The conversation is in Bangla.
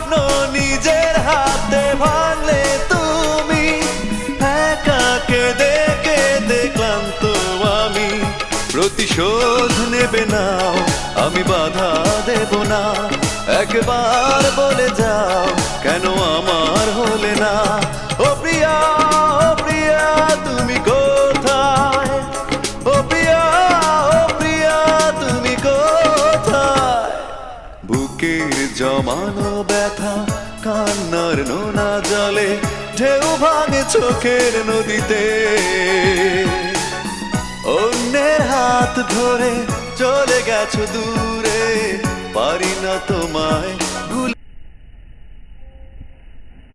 স্বপ্ন নিজের হাতে ভাঙলে তুমি, একা কেঁদে কেঁদে ক্লান্ত আমি। প্রতিশোধ নেবে নাও, আমি বাধা দেব না, একবার বলে যাও কেন আমার হলে না। ও প্রিয়া, ও প্রিয়া তুমি কোথায়, ও প্রিয়া, ও প্রিয়া তুমি কোথায়। বুকের জমানো ব্যথা কান্নার নোনা জলে ঢেউ ভাঙে চোখের নদীতে। অন্যের হাত ধরে চলে গেছো দূরে, পারি না তোমায়